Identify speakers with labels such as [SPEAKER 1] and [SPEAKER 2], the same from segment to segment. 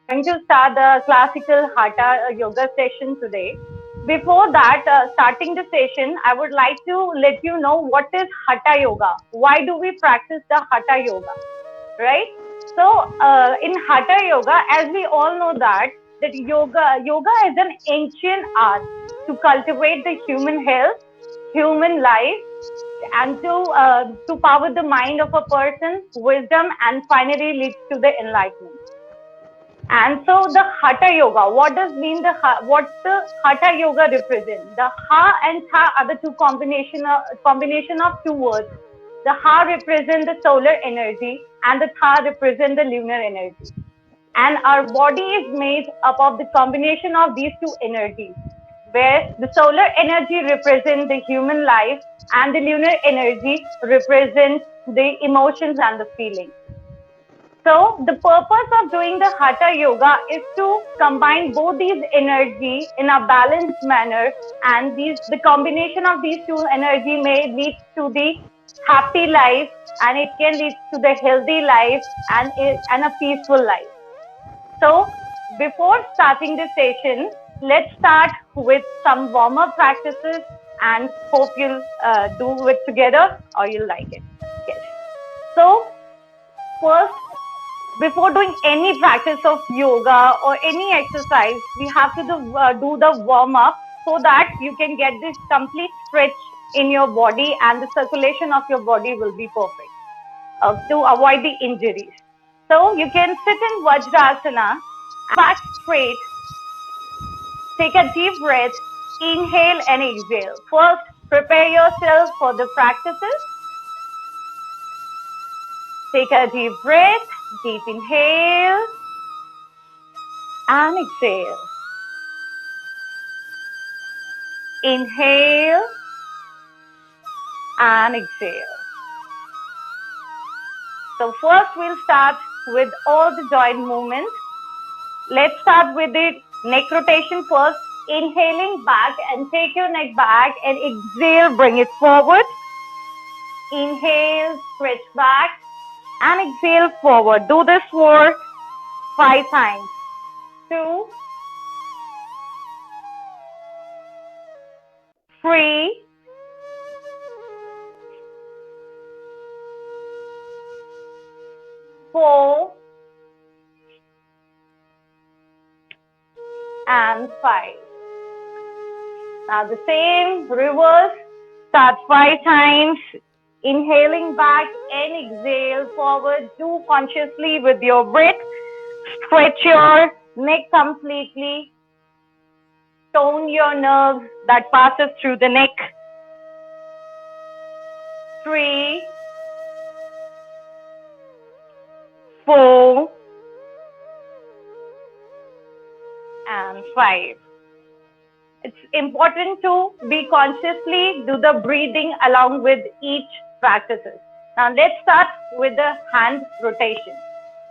[SPEAKER 1] going to start the classical Hatha yoga session today. Before that, starting the session, I would like to let you know what is Hatha yoga. Why do we practice the Hatha yoga, right? So, in Hatha yoga, as we all know that yoga is an ancient art to cultivate the human health, human life, and to power the mind of a person, wisdom, and finally leads to the enlightenment. And so the Hatha Yoga, what does mean what the Hatha Yoga represent? The Ha and Tha are the two combination of two words. The Ha represent the solar energy and the Tha represent the lunar energy. And our body is made up of the combination of these two energies, where the solar energy represents the human life and the lunar energy represents the emotions and the feelings. So the purpose of doing the Hatha Yoga is to combine both these energy in a balanced manner, and the combination of these two energy may lead to the happy life, and it can lead to the healthy life and a peaceful life. So before starting the session, let's start with some warm-up practices, and hope you'll do it together or you'll like it. Yes. So first, before doing any practice of yoga or any exercise, we have to do the warm up so that you can get this complete stretch in your body and the circulation of your body will be perfect to avoid the injuries. So you can sit in Vajrasana, back straight, take a deep breath, inhale and exhale. First, prepare yourself for the practices. Take a deep breath, deep inhale and exhale. Inhale and exhale. So first we'll start with all the joint movements. Let's start with the neck rotation first. Inhaling back and take your neck back and exhale, bring it forward. Inhale, stretch back and exhale forward. Do this for 5 times. 2, 3, 4, and 5. Now the same reverse. Start 5 times. Inhaling back and exhale forward. Do consciously with your breath. Stretch your neck completely. Tone your nerves that passes through the neck. 3, 4, and 5. It's important to be consciously do the breathing along with each practices. Now let's start with the hand rotation.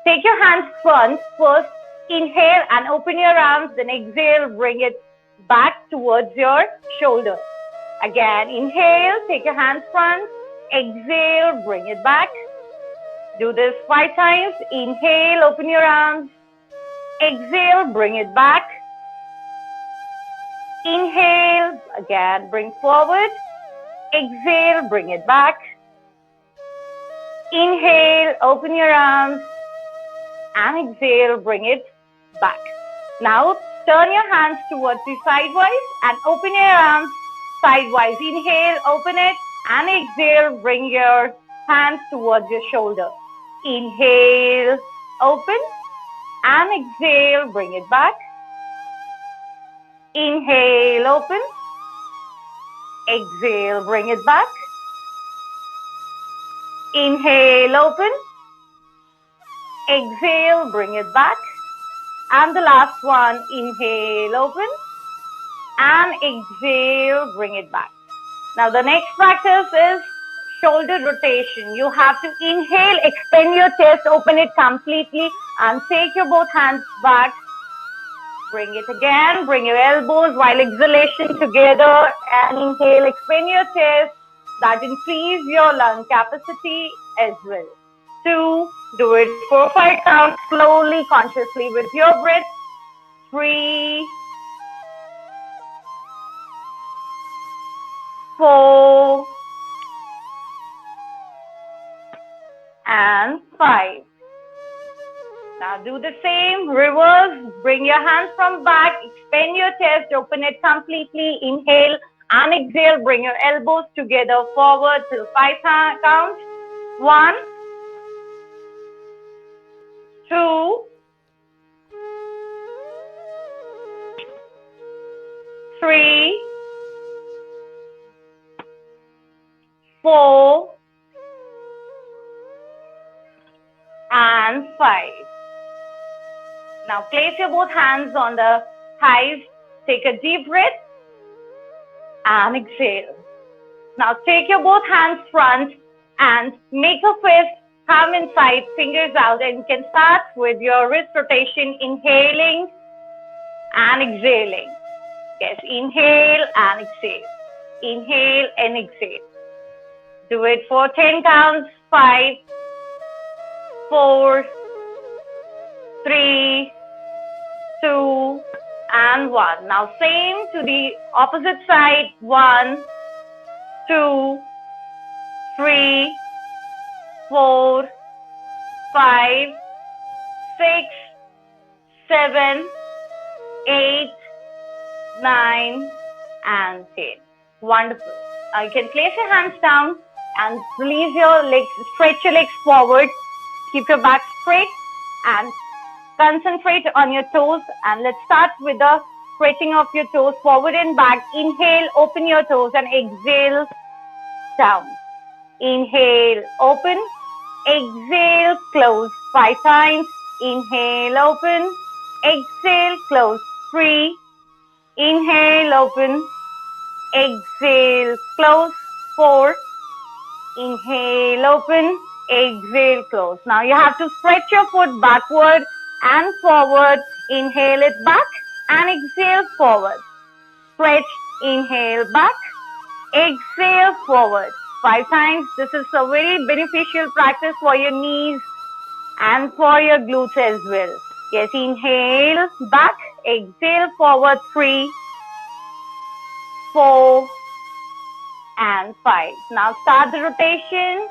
[SPEAKER 1] Take your hands front. First, inhale and open your arms. Then exhale, bring it back towards your shoulder. Again, inhale, take your hands front. Exhale, bring it back. Do this 5 times. Inhale, open your arms. Exhale, bring it back. Inhale, again, bring forward. Exhale, bring it back. Inhale, open your arms. And exhale, bring it back. Now, turn your hands towards the sidewise and open your arms sidewise. Inhale, open it. And exhale, bring your hands towards your shoulder. Inhale, open. And exhale, bring it back. Inhale, open. Exhale, bring it back. Inhale, open. Exhale, bring it back. And the last one, inhale, open. And exhale, bring it back. Now the next practice is shoulder rotation. You have to inhale, expand your chest, open it completely, and take your both hands back. Bring it again, bring your elbows while exhalation together and inhale, expand your chest. That increase your lung capacity as well. 2. Do it for 5 counts slowly, consciously with your breath. 3, 4, and 5. Now do the same, reverse, bring your hands from back, expand your chest, open it completely, inhale and exhale, bring your elbows together forward till 5 counts. 1, 2, 3, 4, and 5. Now place your both hands on the thighs, take a deep breath and exhale. Now take your both hands front and make a fist, palm inside, fingers out, and you can start with your wrist rotation, inhaling and exhaling. Yes, inhale and exhale. Inhale and exhale. Do it for 10 counts. 5, 4, 3, 2, and 1. Now same to the opposite side. 1, 2, 3, 4, 5, 6, 7, 8, 9, and 10. Wonderful. Now you can place your hands down and release your legs, stretch your legs forward. Keep your back straight and concentrate on your toes. And let's start with the stretching of your toes forward and back. Inhale, open your toes and exhale down. Inhale, open. Exhale, close. 5 times. Inhale, open. Exhale, close. 3. Inhale, open. Exhale, close. 4. Inhale, open. Exhale, close. Now you have to stretch your foot backward and forward. Inhale it back and exhale forward. Stretch, inhale back, exhale forward. 5 times. This is a very beneficial practice for your knees and for your glutes as well. Yes, inhale back, exhale forward. 3, 4, and 5. Now start the rotation.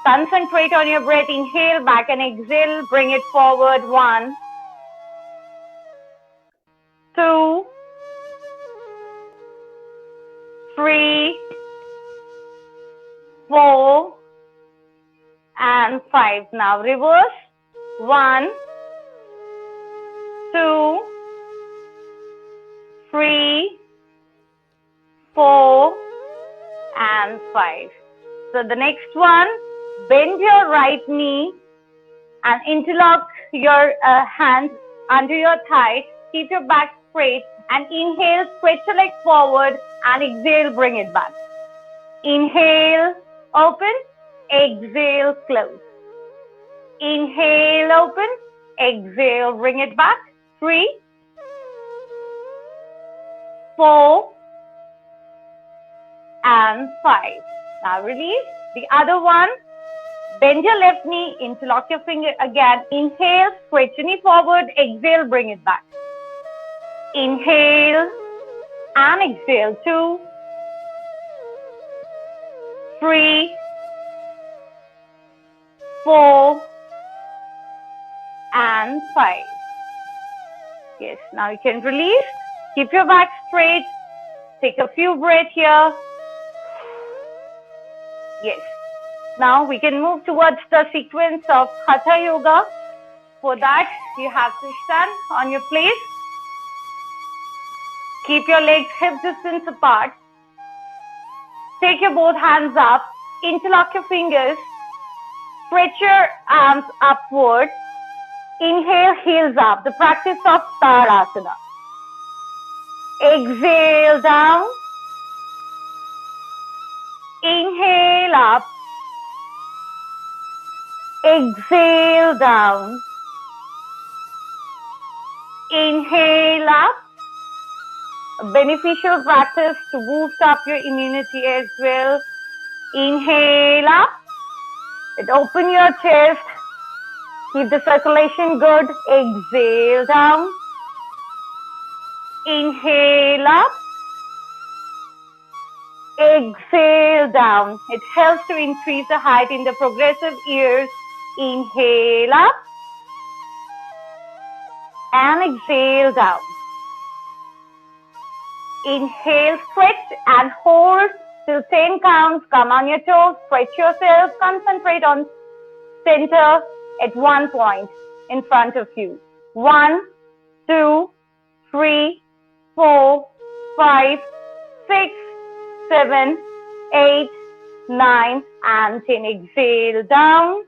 [SPEAKER 1] Concentrate on your breath. Inhale back and exhale. Bring it forward. 1, 2, 3, 4, and 5. Now reverse. 1, 2, 3, 4, and 5. So the next one, bend your right knee and interlock your hands under your thigh. Keep your back straight and inhale, stretch your leg forward and exhale, bring it back. Inhale, open, exhale, close. Inhale, open, exhale, bring it back. 3, 4, and 5. Now release. The other one, bend your left knee, interlock your finger again. Inhale, stretch your knee forward, exhale, bring it back. Inhale and exhale. 2, 3, 4, and 5. Yes, now you can release. Keep your back straight. Take a few breaths here. Yes. Now we can move towards the sequence of Hatha Yoga. For that, you have to stand on your place. Keep your legs hip distance apart. Take your both hands up. Interlock your fingers. Stretch your arms upward. Inhale, heels up. The practice of Tadasana. Exhale down. Inhale up. Exhale down. Inhale up. A beneficial practice to boost up your immunity as well. Inhale up. It open your chest. Keep the circulation good. Exhale down. Inhale up. Exhale down. It helps to increase the height in the progressive ears. Inhale up. And exhale down. Inhale, stretch and hold till 10 counts. Come on your toes. Stretch yourself. Concentrate on center at one point in front of you. 1, 2, 3, 4, 5, 6, 7, 8, 9, and 10. Exhale down.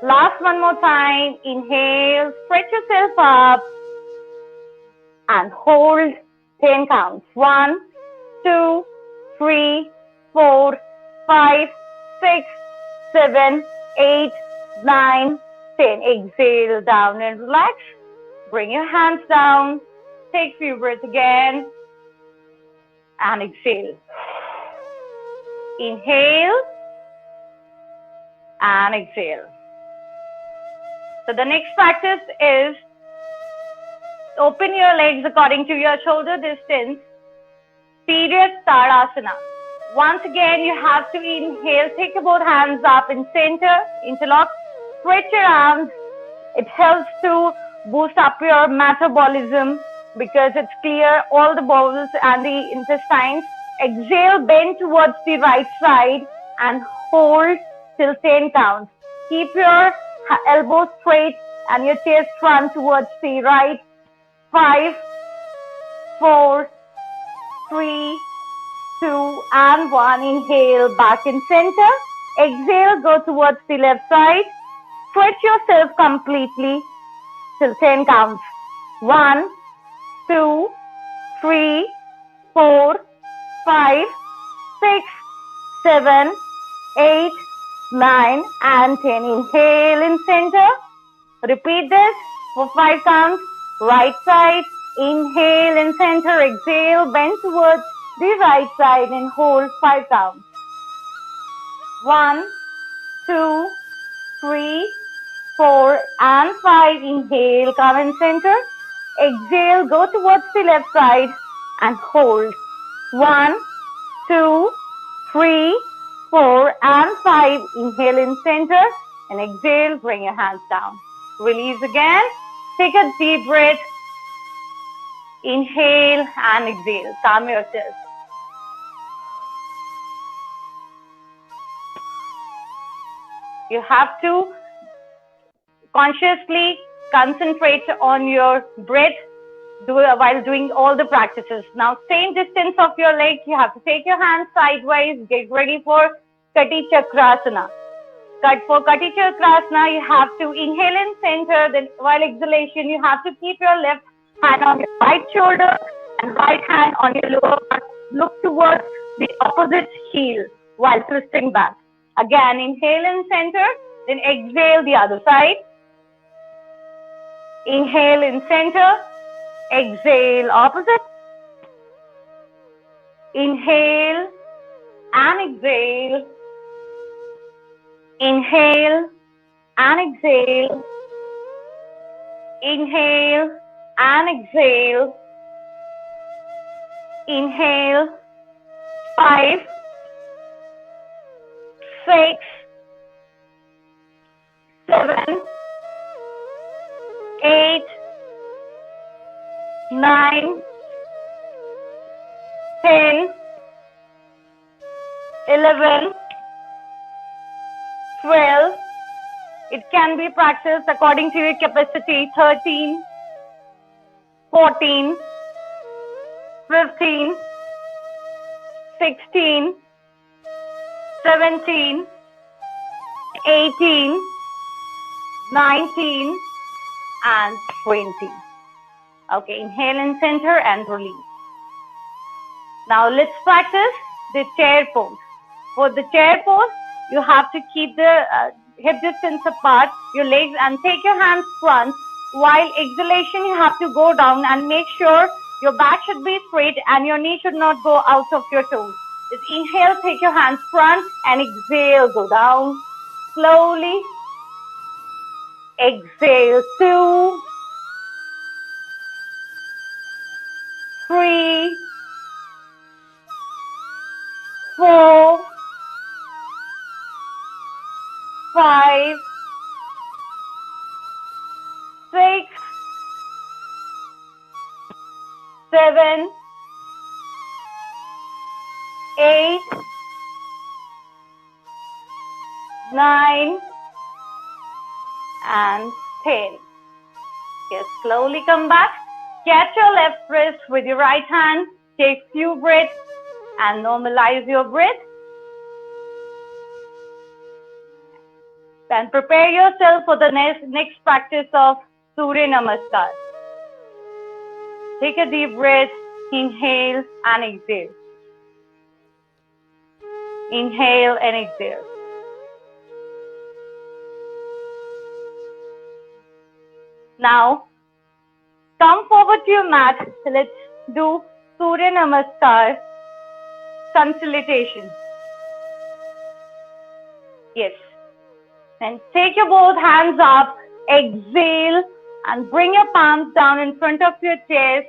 [SPEAKER 1] Last one more time. Inhale, stretch yourself up and hold 10 counts. 1, 2, 3, 4, 5, 6, 7, 8, 9, 10. Exhale down and relax. Bring your hands down. Take a few breaths again. And exhale. Inhale. And exhale. So the next practice is open your legs according to your shoulder distance. Serious Tadasana. Once again, you have to inhale. Take your both hands up in center. Interlock. Stretch your arms. It helps to boost up your metabolism because it's clear all the bowels and the intestines. Exhale, bend towards the right side and hold till 10 counts. Keep your elbows straight and your chest front towards the right. 5, 4, 3, 2, and 1. Inhale, back in center. Exhale, go towards the left side. Stretch yourself completely till 10 counts. 1, 2, 3, 4, 5, 6, 7, 8, 9, and 10. Inhale in center. Repeat this for 5 counts. Right side. Inhale in center. Exhale. Bend towards the right side and hold 5 counts. 1, 2, 3, 4, and 5. Inhale. Come in center. Exhale. Go towards the left side and hold. 1, 2, 3, 4, and 5. Inhale in center and exhale. Bring your hands down. Release again. Take a deep breath. Inhale and exhale. Calm yourself. You have to consciously concentrate on your breath while doing all the practices. Now, same distance of your leg. You have to take your hands sideways. Get ready for Kati Chakrasana. For Kati Chakrasana, you have to inhale in center. Then while exhalation, you have to keep your left hand on your right shoulder and right hand on your lower back. Look towards the opposite heel while twisting back. Again, inhale in center, then exhale the other side. Inhale in center, exhale opposite. Inhale and exhale. Inhale and exhale. Inhale and exhale. Inhale. 5, 6, 7, 8, 9, 10, 11, 12. It can be practiced according to your capacity. 13, 14, 15, 16, 17, 18, 19, and 20. Okay, inhale in center and release. Now let's practice the chair pose. For the chair pose, you have to keep the hip distance apart, your legs, and take your hands front. While exhalation, you have to go down and make sure your back should be straight and your knee should not go out of your toes. Just inhale, take your hands front, and exhale, go down slowly. Exhale, 2, 3, 4, 5, 6, 7, 8, 9, and 10. Yes, slowly come back. Catch your left wrist with your right hand. Take few breaths and normalize your breath. And prepare yourself for the next practice of Surya Namaskar. Take a deep breath. Inhale and exhale. Inhale and exhale. Now, come forward to your mat. Let's do Surya Namaskar consultation. Yes. Then take your both hands up. Exhale and bring your palms down in front of your chest.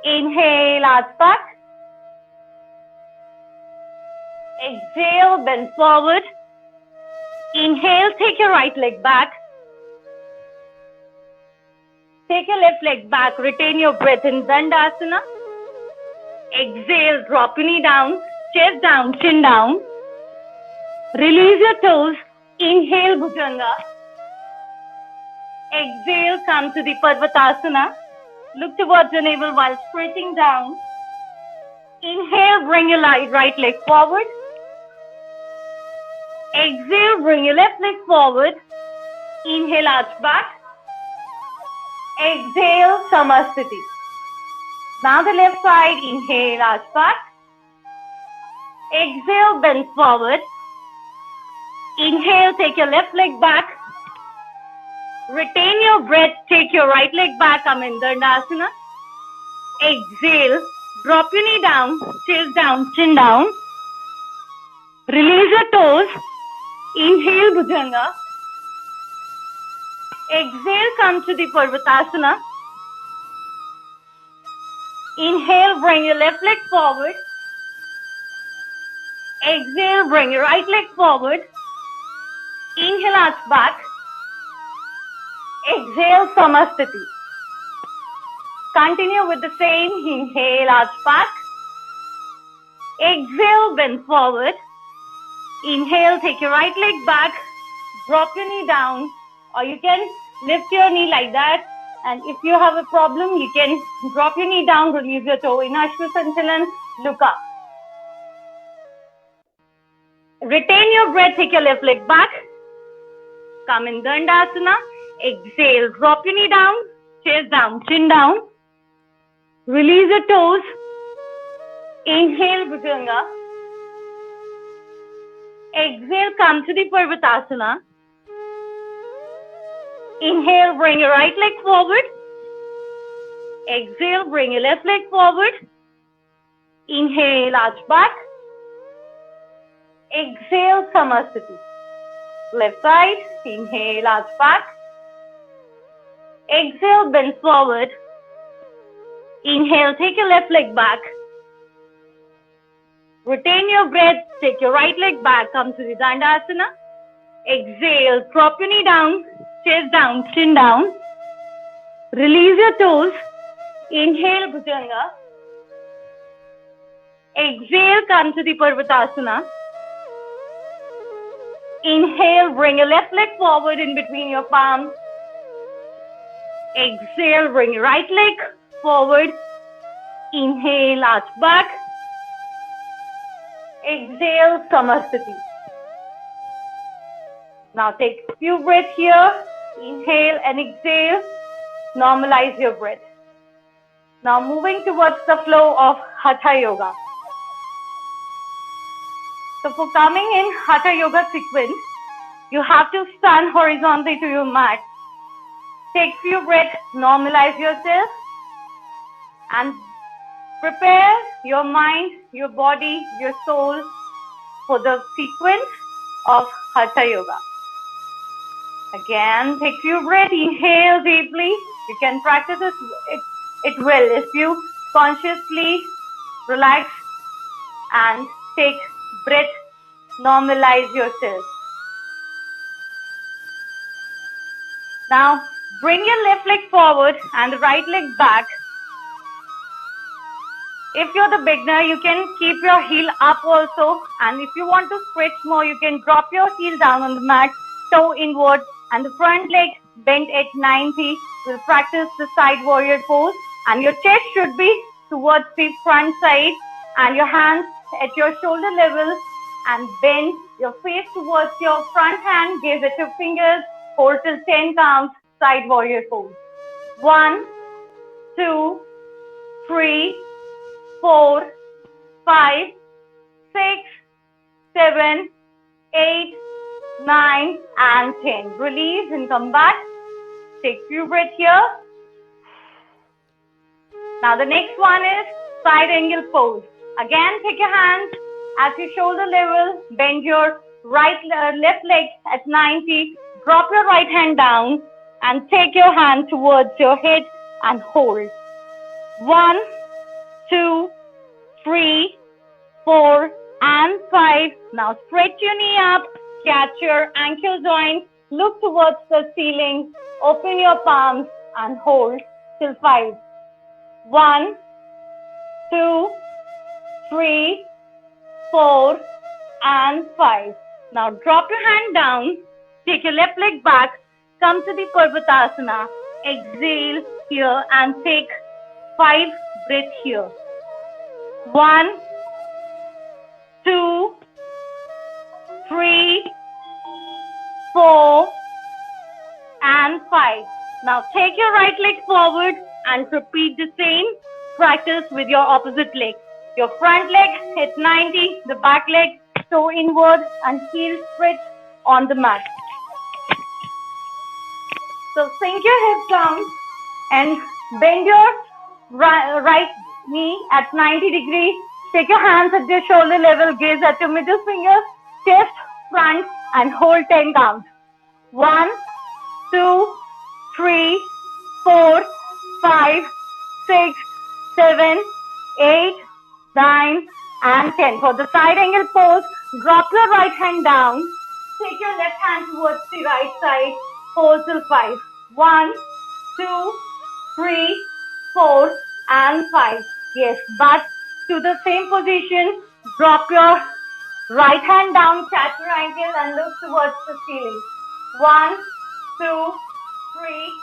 [SPEAKER 1] Inhale, arch back. Exhale, bend forward. Inhale, take your right leg back. Take your left leg back. Retain your breath in Dandasana. Exhale, drop your knee down, chest down, chin down. Release your toes. Inhale, Bhujanga. Exhale, come to the Parvatasana. Look towards your navel while stretching down. Inhale, bring your right leg forward. Exhale, bring your left leg forward. Inhale, arch back. Exhale, Samasthiti. Now the left side, inhale, arch back. Exhale, bend forward. Inhale, take your left leg back. Retain your breath, take your right leg back, come in Dandasana. Exhale, drop your knee down, chest down, chin down. Release your toes. Inhale, Bhujanga. Exhale, come to the Parvatasana. Inhale, bring your left leg forward. Exhale, bring your right leg forward. Inhale, arch back. Exhale, Samasthiti. Continue with the same. Inhale, arch back. Exhale, bend forward. Inhale, take your right leg back. Drop your knee down. Or you can lift your knee like that. And if you have a problem, you can drop your knee down, release your toe. In Ashwasanchalan, look up. Retain your breath, take your left leg back. Come in Dandasana. Exhale, drop your knee down, chest down, chin down. Release your toes. Inhale, Bhujanga. Exhale, come to the Parvatasana. Inhale, bring your right leg forward. Exhale, bring your left leg forward. Inhale, arch back. Exhale, Samasthiti. Left side, inhale, arch back. Exhale, bend forward. Inhale, take your left leg back. Retain your breath, take your right leg back, come to the Dandasana. Exhale, drop your knee down, chest down, chin down. Release your toes. Inhale, Bhujanga. Exhale, come to the Parvatasana. Inhale, bring your left leg forward in between your palms. Exhale, bring your right leg forward. Inhale, arch back. Exhale, Samasthiti. Now take a few breaths here. Inhale and exhale. Normalize your breath. Now moving towards the flow of Hatha Yoga. So for coming in Hatha Yoga sequence, you have to stand horizontally to your mat. Take few breaths, normalize yourself, and Prepare your mind, your body, your soul for the sequence of Hatha Yoga. Again, take your breath, inhale deeply. You can practice it well if you consciously relax and take breath, normalize yourself. Now, bring your left leg forward and the right leg back. If you're the beginner, you can keep your heel up also. And if you want to stretch more, you can drop your heel down on the mat, toe inward, and the front leg bent at 90. We'll practice the side warrior pose. And your chest should be towards the front side, and your hands at your shoulder level, and bend your face towards your front hand, gaze at your fingers, hold till 10 counts, side warrior pose. 1, 2, 3, 4, 5, 6, 7, 8, 9, and 10. Release and come back. Take a few breaths here. Now the next one is side angle pose. Again, take your hands at your shoulder level. Bend your left leg at 90. Drop your right hand down and take your hand towards your head and hold. 1, 2, 3, 4, and 5. Now stretch your knee up, catch your ankle joint, look towards the ceiling, open your palms and hold till 5. 1, 2, 3, 4, and 5. Now drop your hand down, take your left leg back, come to the Parvatasana, exhale here and take 5 breaths here. 1, 2, 3, 4, and 5. Now take your right leg forward and repeat the same practice with your opposite leg. Your front leg at 90, the back leg toe inward and heel stretch on the mat. So sink your hips down and bend your right knee at 90 degrees. Take your hands at your shoulder level, gaze at your middle fingers, chest, front, and hold 10 counts. 1, 2, 3, 4, 5, 6, 7, 8, 9, and 10. For the side angle pose, drop your right hand down. Take your left hand towards the right side. Hold till 5. 1, 2, 3, 4, and 5. Yes, back to the same position. Drop your right hand down, catch your ankle, and look towards the ceiling. 1, 2, 3,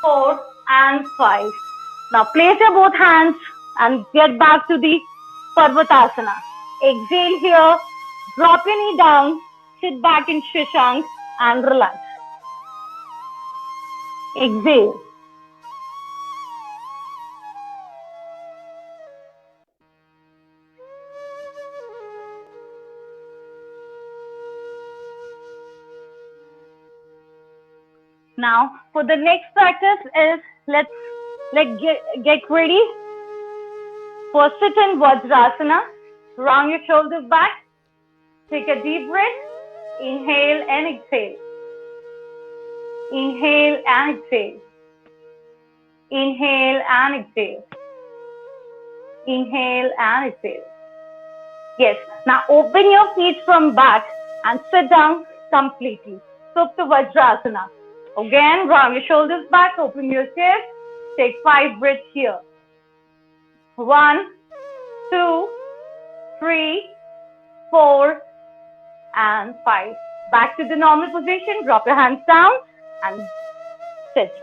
[SPEAKER 1] 4, and 5. Now place your both hands and get back to the Parvatasana. Exhale here, drop your knee down, sit back in Shashank and relax. Exhale. Now for the next practice is let's get ready for sit in Vajrasana. Round your shoulders back. Take a deep breath. Inhale and exhale. Inhale and exhale. Inhale and exhale. Inhale and exhale. Yes. Now open your feet from back and sit down completely. Supta Vajrasana. Again, round your shoulders back, open your chest. Take 5 breaths here. 1, 2, 3, 4, and 5. Back to the normal position. Drop your hands down and sit.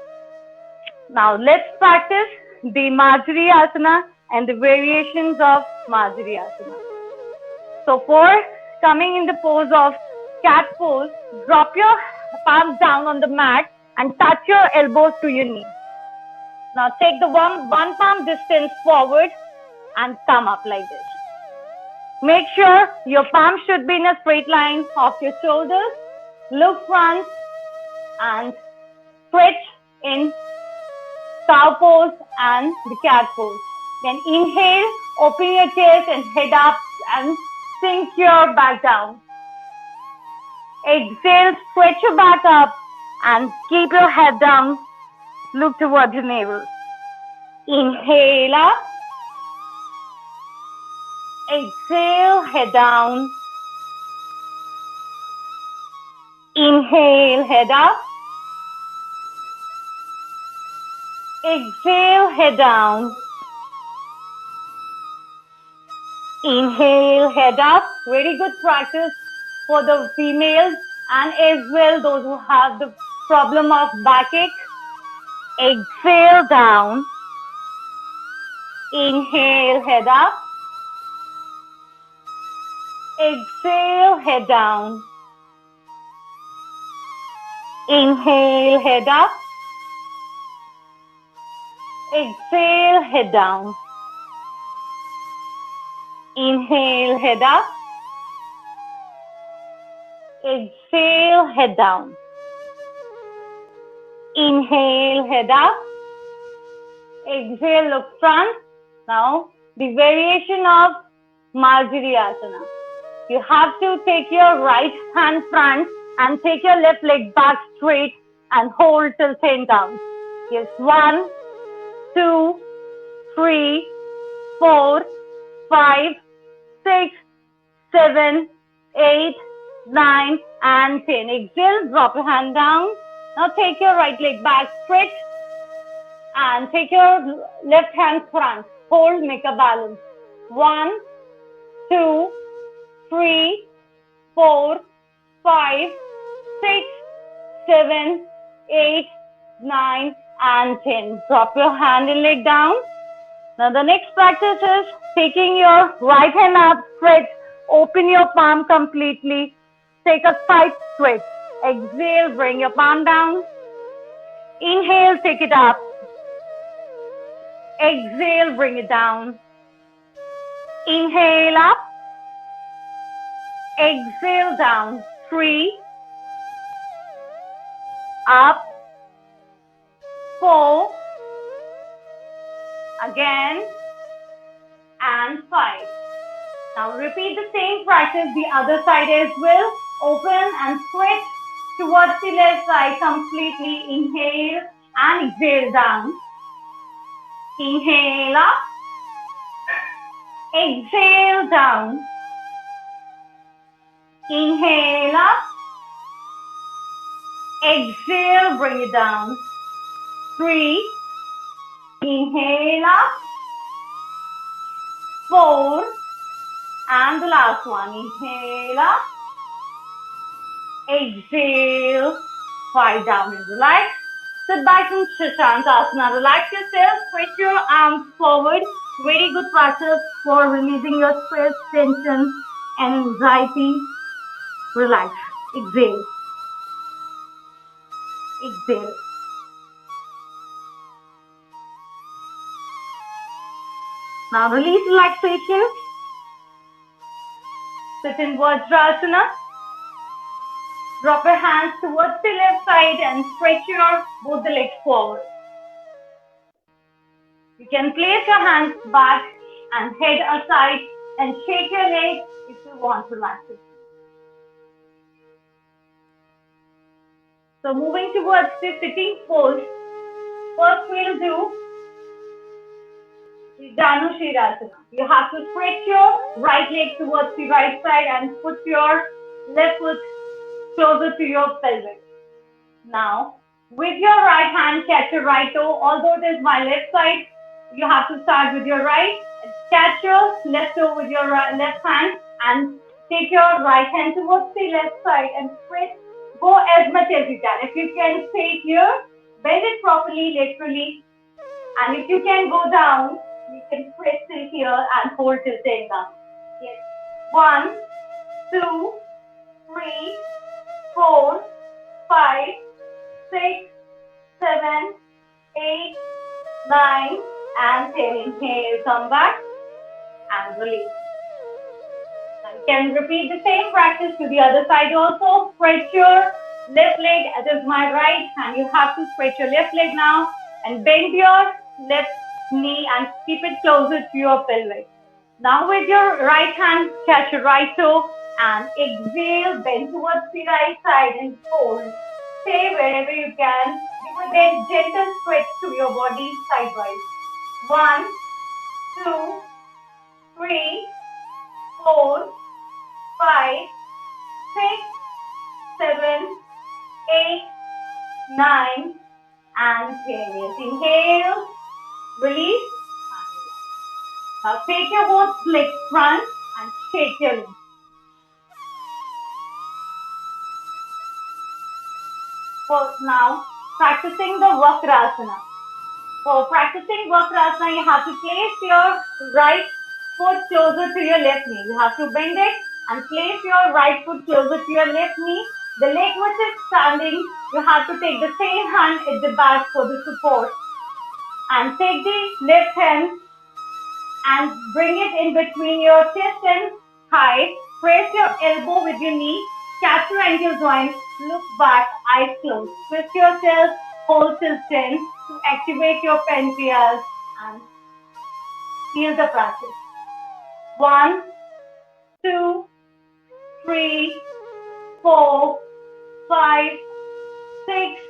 [SPEAKER 1] Now let's practice the Marjari Asana and the variations of Marjari Asana. So for coming in the pose of cat pose, drop your palms down on the mat and touch your elbows to your knee. Now take the one palm distance forward and come up like this. Make sure your palms should be in a straight line off your shoulders. Look front and stretch in cow pose and the cat pose. Then inhale, open your chest and head up and sink your back down. Exhale, stretch your back up and keep your head down. Look towards your navel. Inhale up. Exhale, head down. Inhale, head up. Exhale, head down. Inhale, head up. Very good practice for the females and as well those who have the problem of backache. Exhale, down. Inhale, head up. Exhale, head down. Inhale, head up. Exhale, head down. Inhale, head up. Exhale, head down. Inhale, head up. Exhale, look front. Now, the variation of Marjariasana. You have to take your right hand front and take your left leg back straight and hold till 10 counts. Yes, 1, 2, 3, 4, 5, 6, 7, 8, 9, and 10. Exhale, drop your hand down. Now take your right leg back straight and take your left hand front. Hold, make a balance. 1, 2, 3, 4, 5, 6, 7, 8, 9, and 10. Drop your hand and leg down. Now the next practice is taking your right hand up, stretch, open your palm completely, take a side stretch. Exhale, bring your palm down. Inhale, take it up. Exhale, bring it down. Inhale up. Exhale down. 3, up, 4, again, and 5. Now repeat the same practice the other side as well. Open and stretch towards the left side completely. Inhale and exhale down. Inhale up. Exhale down. Inhale up. Exhale, bring it down. 3. Inhale up. 4. And the last one. Inhale up. Exhale. 5 down and relax. Sit back in Shashantrasana. Relax yourself. Stretch your arms forward. Very good practice for releasing your stress, tension, and anxiety. Relax. Exhale. Exhale. Now release relaxation. Sit in Vajrasana. Drop your hands towards the left side and stretch your both the legs forward. You can place your hands back and head aside and shake your legs if you want relaxation. So moving towards the sitting pose. First we'll do the Danu Shirasana. You have to stretch your right leg towards the right side and put your left foot closer to your pelvis. Now, with your right hand, catch your right toe. Although it is my left side, you have to start with your right. Catch your left toe with your left hand and take your right hand towards the left side and stretch. Go as much as you can. If you can stay here, bend it properly, laterally. And if you can go down, you can stretch till here and hold till 10 down. Yes. 1, 2, 3, 4, 5, 6, 7, 8, 9, and 10. Inhale, come back and release. Now you can repeat the same practice to the other side also. Stretch your left leg, it is my right, and you have to stretch your left leg now and bend your left knee and keep it closer to your pelvis. Now with your right hand, catch your right toe and exhale, bend towards the right side and fold. Stay wherever you can. Give a gentle stretch to your body sidewise. 1, 2, 3, 4, 5, 6, 7, 8, 9, and 10. Yes, inhale, release, and relax. Now take your both legs front and shake your legs. First now, practicing the Vakrasana. For practicing Vakrasana, you have to place your right foot closer to your left knee. You have to bend it and place your right foot closer to your left knee. The leg which is standing, you have to take the same hand at the back for the support. And take the left hand and bring it in between your chest and thigh. Press your elbow with your knee. Catch your ankle joint. Look back, eyes closed. Twist yourself, hold till 10 to activate your pancreas and feel the practice. 1, 2, 3, 4, 5, 6,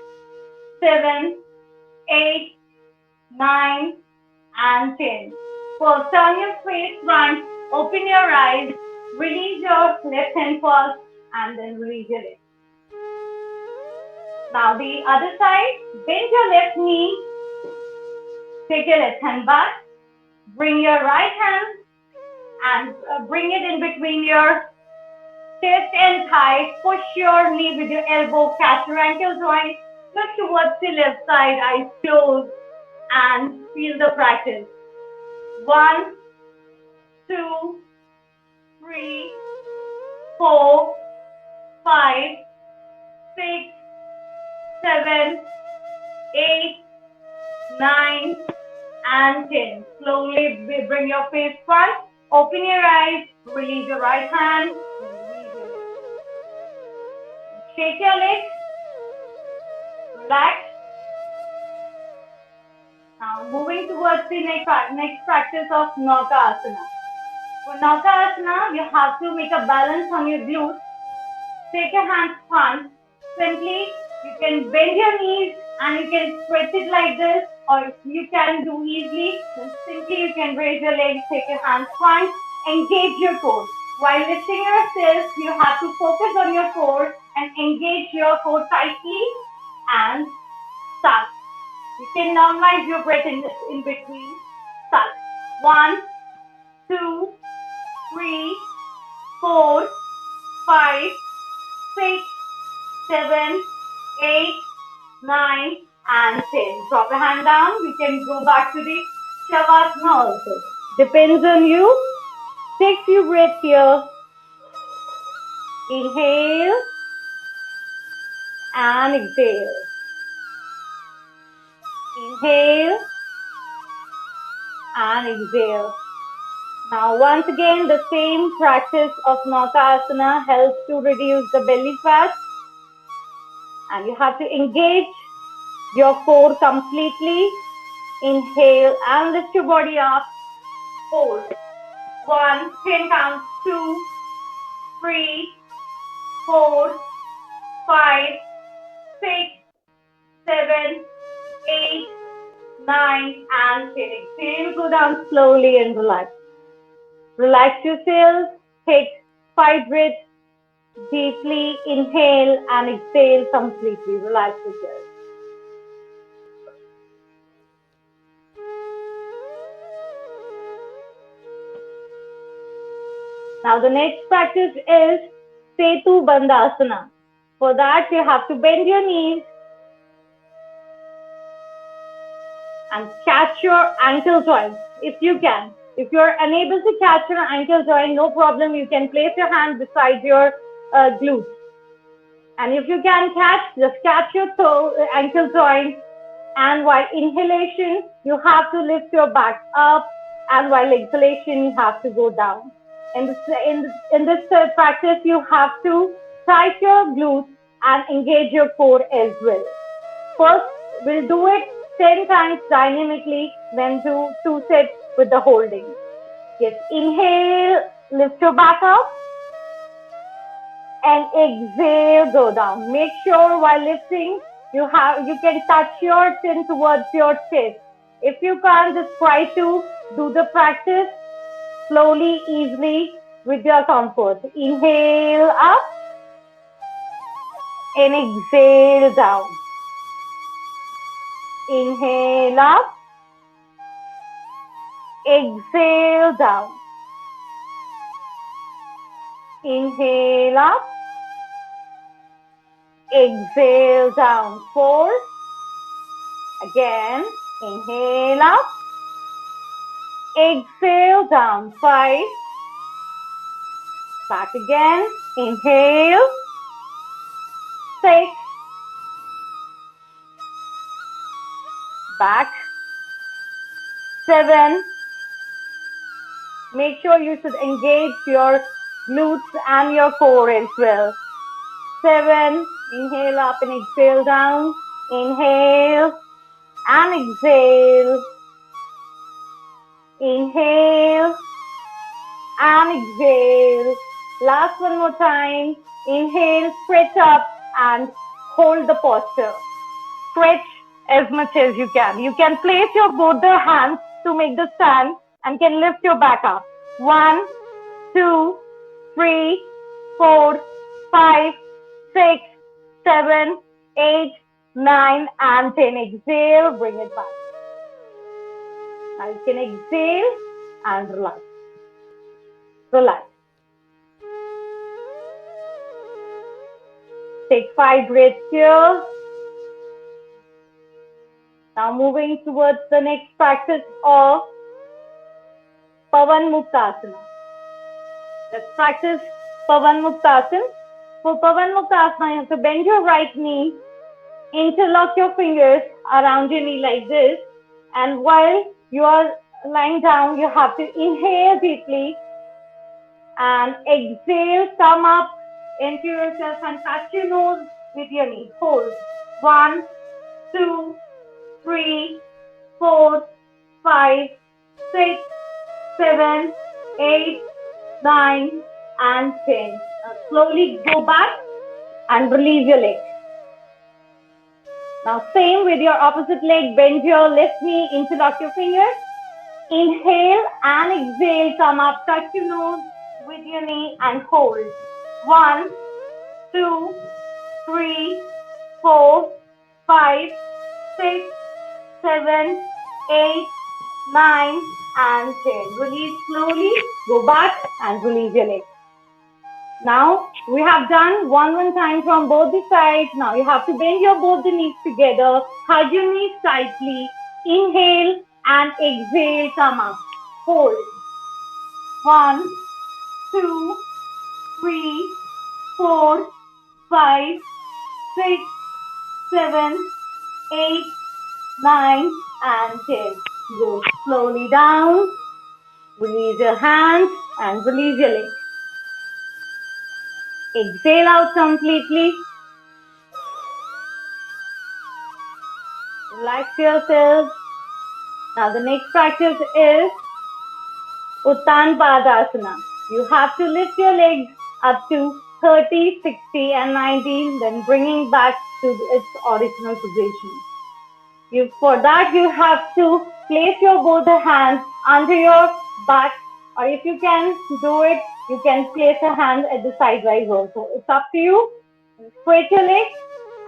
[SPEAKER 1] 7, 8, 9, and 10. First, turn your face front, open your eyes, release your left hand first, and then release your left. Now the other side, bend your left knee, take your left hand back, bring your right hand and bring it in between your chest and thigh, push your knee with your elbow, catch your ankle joint, look towards the left side, eyes closed, and feel the practice. 1, 2, 3, 4, 5, 6, 7, 8, 9, and 10. Slowly bring your face front, open your eyes, release your right hand, release your legs. Shake your legs, relax. Now moving towards the next practice of Nauka Asana. For Nauka Asana, you have to make a balance on your glutes. Take your hands front. Simply, you can bend your knees and you can stretch it like this, or you can do easily. Then simply, you can raise your legs, take your hands front, engage your core. While lifting yourself, you have to focus on your core and engage your core tightly and start. You can normalize your breath in between. Start. 1, 2, 3, 4, 5, 6, 7, 8, 9, and 10. Drop your hand down. We can go back to the Shavasana also. Depends on you. Take few breaths here. Inhale and exhale. Inhale and exhale. Now once again, the same practice of Nauka Asana helps to reduce the belly fat. And you have to engage your core completely. Inhale and lift your body up. Hold. 1, 10 counts. 2, 3, 4, 5, 6, 7, 8, 9, and 10. Exhale, go down slowly and relax. Relax yourself. Take 5 breaths. Deeply inhale and exhale completely. Relax yourself. Now the next practice is Setu Bandhasana. For that you have to bend your knees and catch your ankle joint if you can. If you are unable to catch your ankle joint, no problem. You can place your hand beside your glutes. And if you can catch, just catch your ankle joint. And while inhalation, you have to lift your back up. And while exhalation, you have to go down. In this practice, you have to tight your glutes and engage your core as well. First, we'll do it 10 times dynamically, then do 2 sets with the holding. Yes, inhale, lift your back up, and exhale, go down. Make sure while lifting, you can touch your chin towards your chest. If you can't, just try to do the practice slowly, easily, with your comfort. Inhale up and exhale down. Inhale up, exhale down. Inhale up, exhale down. 4. Again, inhale up, exhale down. 5. Back again, inhale. 6. Back. 7. Make sure you should engage your glutes and your core as well. 7. Inhale up and exhale down. Inhale and exhale. Inhale and exhale. Last one more time. Inhale, stretch up and hold the posture. Stretch as much as you can. You can place your both the hands to make the stand and can lift your back up. 1, 2, 3, 4, 5, 6, 7, 8, 9, and 10. Exhale, bring it back. Now you can exhale and relax. Relax. Take 5 breaths here. Now moving towards the next practice of Pavan Muktasana. Let's practice Pavan Muktasana. For Pavan Muktasana, you have to bend your right knee, interlock your fingers around your knee like this, and while you are lying down, you have to inhale deeply and exhale, come up into yourself and touch your nose with your knee. Hold. 1, 2, 3, 4, 5, 6, 7, 8, 9, and 10. Now slowly go back and release your leg. Now same with your opposite leg, bend your left knee, interlock your fingers. Inhale and exhale, come up, touch your nose with your knee and hold. 1, 2, 3, 4, 5, 6, 7, 8, 9, and 10. Release slowly, go back and release your leg. Now we have done one time from both the sides. Now you have to bend your both the knees together, hug your knees tightly, inhale and exhale, come up, hold. 1, 2, 3, 4, 5, 6, 7, 8, 9, and 10. Go slowly down, release your hands and release your legs. Exhale out completely. Relax yourself. Now the next practice is Uttan Padasana. You have to lift your legs up to 30, 60, and 90, then bringing back to its original position. For that, you have to place your both the hands under your back, or if you can do it, you can place your hands at the sidewise also. It's up to you. Straight your legs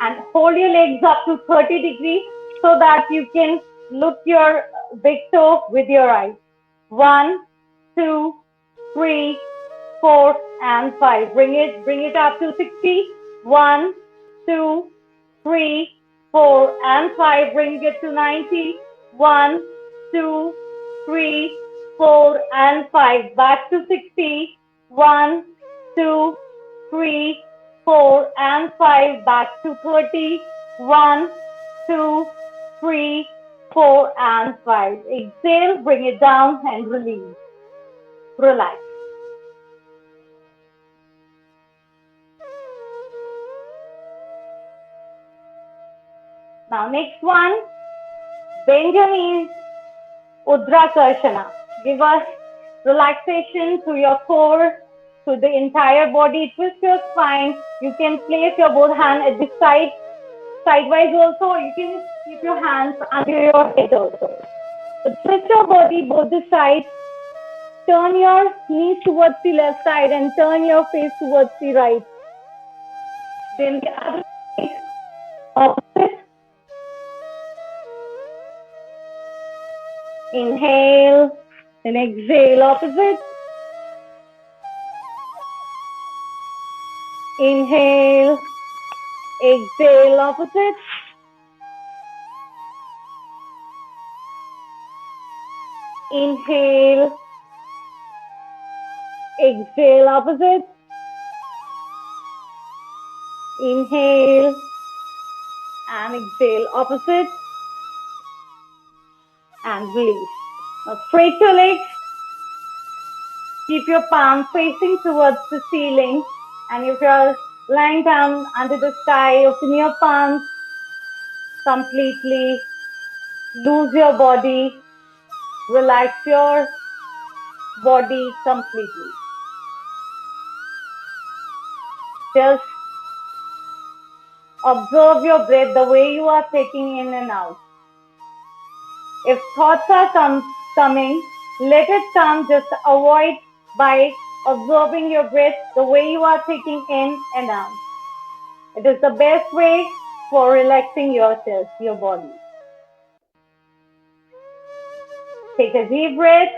[SPEAKER 1] and hold your legs up to 30 degrees so that you can look your big toe with your eyes. 1, 2, 3, 4, and 5. Bring it up to 60. 1, 2, 3, 4, and 5. Bring it to 90. 1, 2, 3, 4, and 5. Back to 60. 1, 2, 3, 4, and 5. Back to 30. 1, 2, 3, 4, and 5. Exhale, bring it down and release. Relax. Now next one, Bend your knees, Udrakarshana. Give us relaxation to your core, to the entire body. Twist your spine. You can place your both hands at the side, sidewise also, or you can keep your hands under your head also. So twist your body both the sides. Turn your knees towards the left side and turn your face towards the right. Then the other side, opposite. Inhale, then exhale, opposite. Inhale, exhale, opposite. Inhale, exhale, opposite. Inhale and exhale, opposite. And release. Now straight your legs. Keep your palm facing towards the ceiling. And if you're lying down under the sky, open your palms completely. Lose your body. Relax your body completely. Just observe your breath, the way you are taking in and out. If thoughts are coming, let it come. Just avoid by observing your breath, the way you are taking in and out. It is the best way for relaxing yourself, your body. Take a deep breath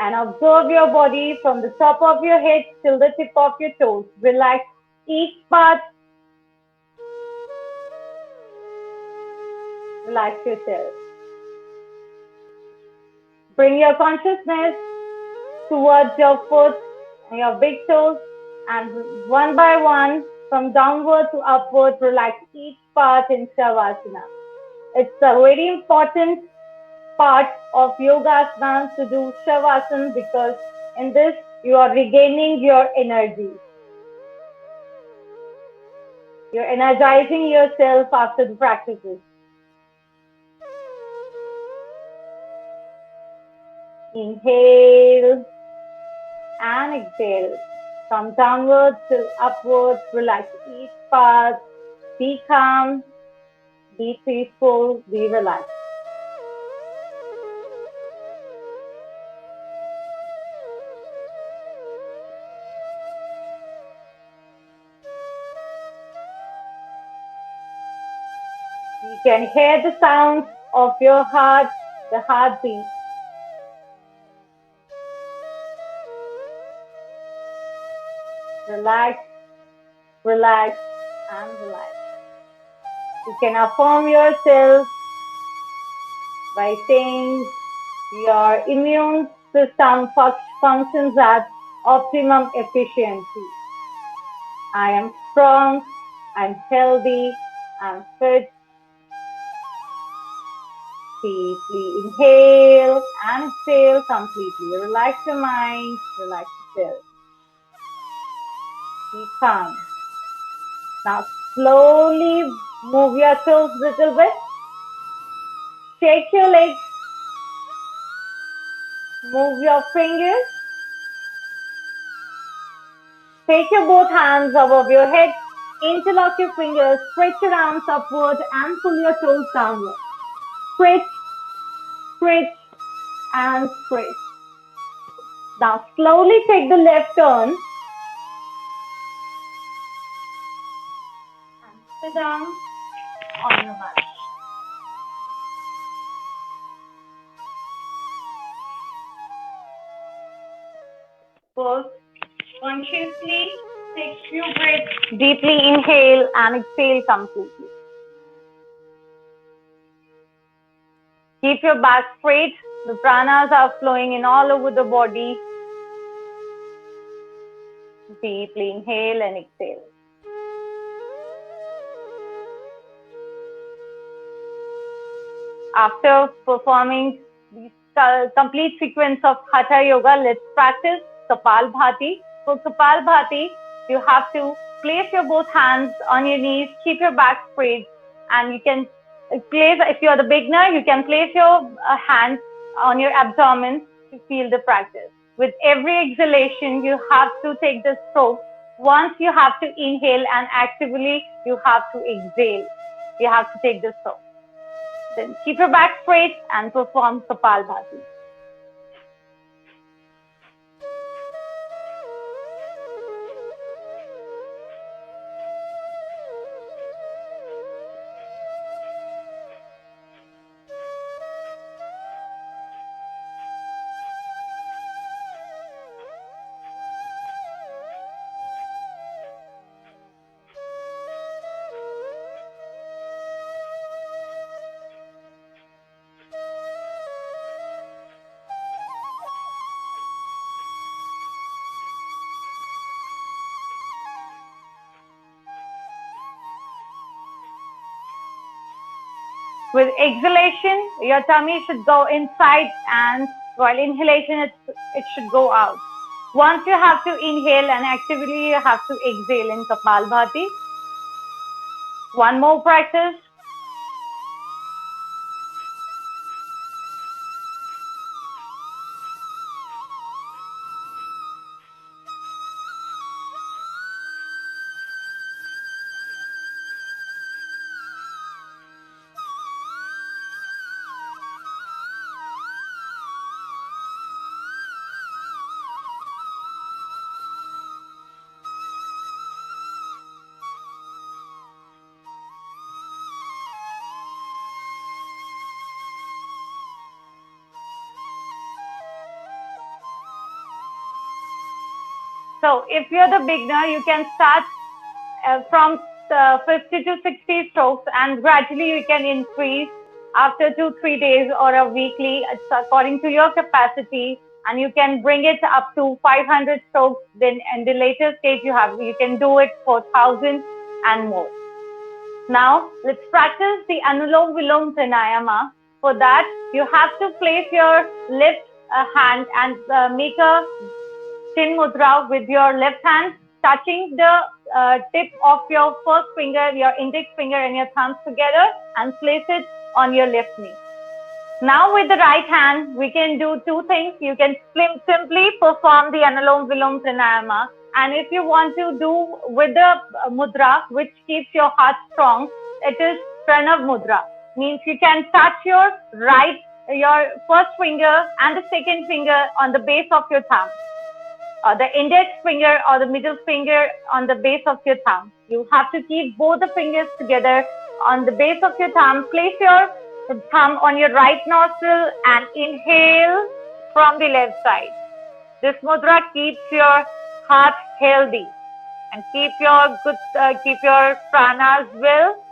[SPEAKER 1] and observe your body from the top of your head till the tip of your toes. Relax each part. Relax yourself. Bring your consciousness towards your foot and your big toes, and one by one, from downward to upward, relax each part in Shavasana. It's a very important part of Yogasana to do Shavasana, because in this you are regaining your energy. You're energizing yourself after the practices. Inhale and exhale. From downwards to upwards, relax each part. Be calm, be peaceful, be relaxed. You can hear the sound of your heart, the heartbeat. Relax, relax, and relax. You can affirm yourself by saying your immune system functions at optimum efficiency. I am strong, I'm healthy, I'm fit. Deeply inhale and exhale completely. Relax your mind, relax yourself. Be calm. Now slowly move your toes a little bit. Shake your legs. Move your fingers. Take your both hands above your head. Interlock your fingers. Stretch your arms upward and pull your toes downward. Stretch, stretch, and stretch. Now slowly take the left turn. And sit down on your mat. First, consciously take few breaths. Deeply inhale and exhale completely. Keep your back straight. The pranas are flowing in all over the body. Deeply inhale and exhale. After performing this complete sequence of Hatha Yoga, let's practice Kapalbhati. For Kapalbhati, you have to place your both hands on your knees, keep your back straight, and you can place, if you're the beginner, you can place your hands on your abdomen to feel the practice. With every exhalation, you have to take the stroke. Once you have to inhale and actively you have to exhale. You have to take the stroke. Then keep your back straight and perform Kapalbhati. With exhalation, your tummy should go inside, and while inhalation, it should go out. Once you have to inhale and actively you have to exhale in Kapalbhati. One more practice. So if you're the beginner, you can start from 50 to 60 strokes, and gradually you can increase after 2-3 days or a weekly. It's according to your capacity, and you can bring it up to 500 strokes. Then in the later stage, you can do it for 1,000 and more. Now let's practice the Anulom Vilom Pranayama. For that, you have to place your left hand and make a chin mudra with your left hand, touching the tip of your first finger, your index finger and your thumbs together, and place it on your left knee. Now with the right hand, we can do two things. You can simply perform the Anulom Vilom Pranayama. And if you want to do with the mudra, which keeps your heart strong, it is Pranav Mudra. Means you can touch your first finger and the second finger on the base of your thumb. The index finger or the middle finger on the base of your thumb. You have to keep both the fingers together on the base of your thumb. Place your thumb on your right nostril and inhale from the left side. This mudra keeps your heart healthy and keep your pranas well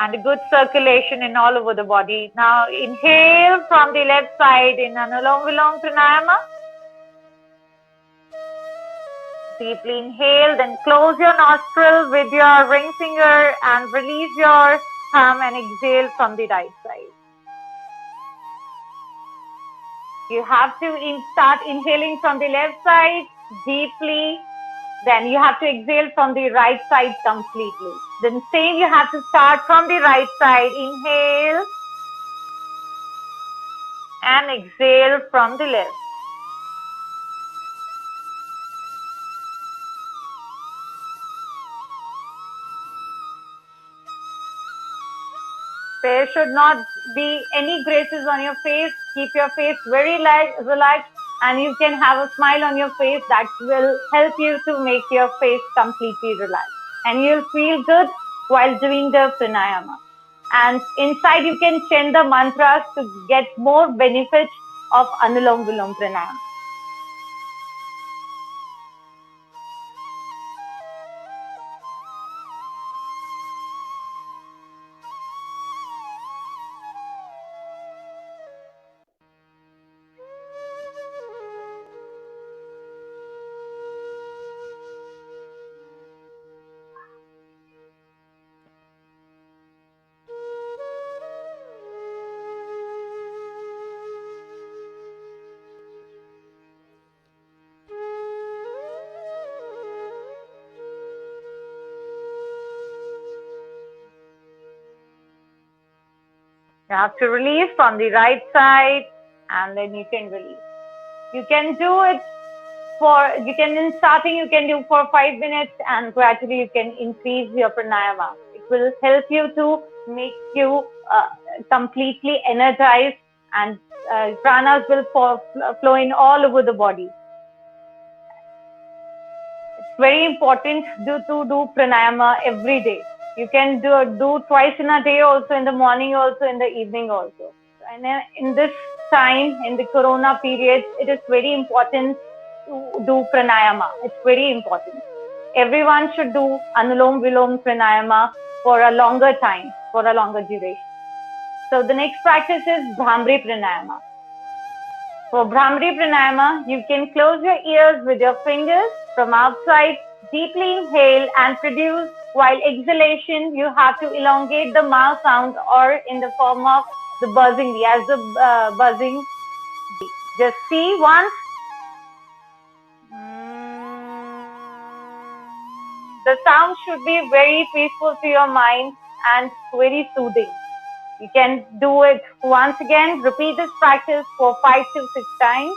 [SPEAKER 1] and good circulation in all over the body. Now inhale from the left side in Anulom Vilom Pranayama. Deeply inhale, then close your nostril with your ring finger and release your thumb and exhale from the right side. You have to start inhaling from the left side deeply. Then you have to exhale from the right side completely. Then same, you have to start from the right side. Inhale and exhale from the left. There should not be any graces on your face. Keep your face very relaxed, and you can have a smile on your face. That will help you to make your face completely relaxed. And you'll feel good while doing the pranayama. And inside you can chant the mantras to get more benefits of Anulom Vilom Pranayama. You have to release from the right side and then you can release. You can do it in starting you can do for 5 minutes and gradually you can increase your pranayama. It will help you to make you completely energized and pranas will flow in all over the body. It's very important to do pranayama every day. You can do twice in a day also, in the morning also, in the evening also. And in this time, in the corona period, it is very important to do pranayama. It's very important. Everyone should do Anulom Vilom pranayama for a longer time, for a longer duration. So the next practice is Bhramri pranayama. For Bhramri pranayama, you can close your ears with your fingers from outside, deeply inhale and produce, while exhalation, you have to elongate the ma sound or in the form of the buzzing, as the buzzing. Just see once. The sound should be very peaceful to your mind and very soothing. You can do it once again. Repeat this practice for 5 to 6 times.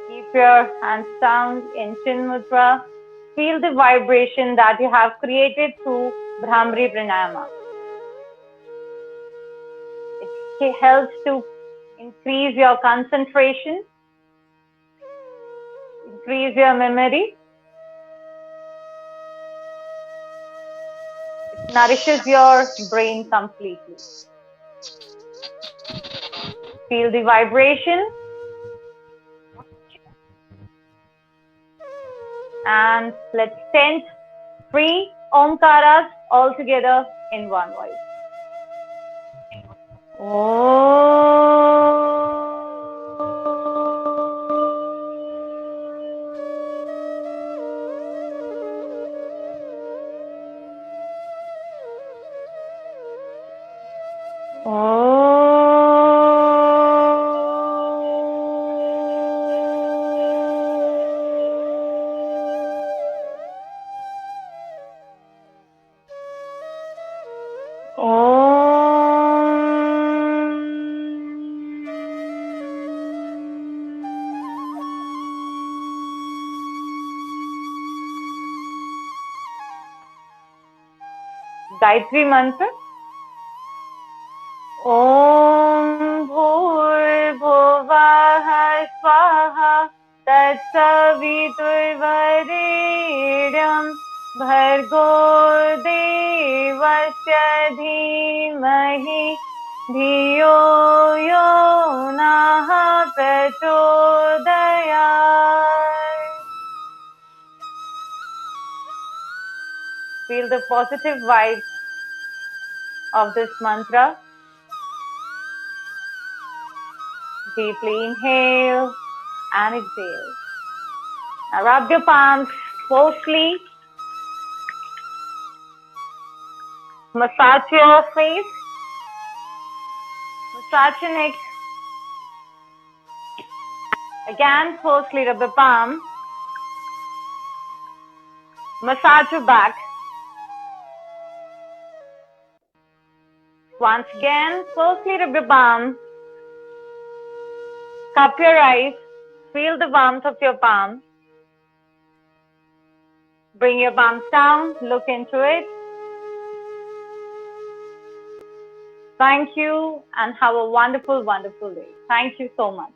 [SPEAKER 1] Keep your hands down in Chin Mudra. Feel the vibration that you have created through Bhramri Pranayama. It helps to increase your concentration, increase your memory. It nourishes your brain completely. Feel the vibration. And let's chant 3 Omkaras all together in one voice. Gayatri Mantra. Om Bhurbhuvah Swaha Tatsaviturvarenyam Bhargo Devasya Dhimahi Dhiyo Yo Naha Prachodayat. Feel the positive vibe of this mantra. Deeply inhale and exhale. Now rub your palms closely. Massage your face. Massage your neck. Again, closely rub the palm. Massage your back. Once again, closely rub your palm. Cup your eyes. Feel the warmth of your palm. Bring your palms down. Look into it. Thank you and have a wonderful, wonderful day. Thank you so much.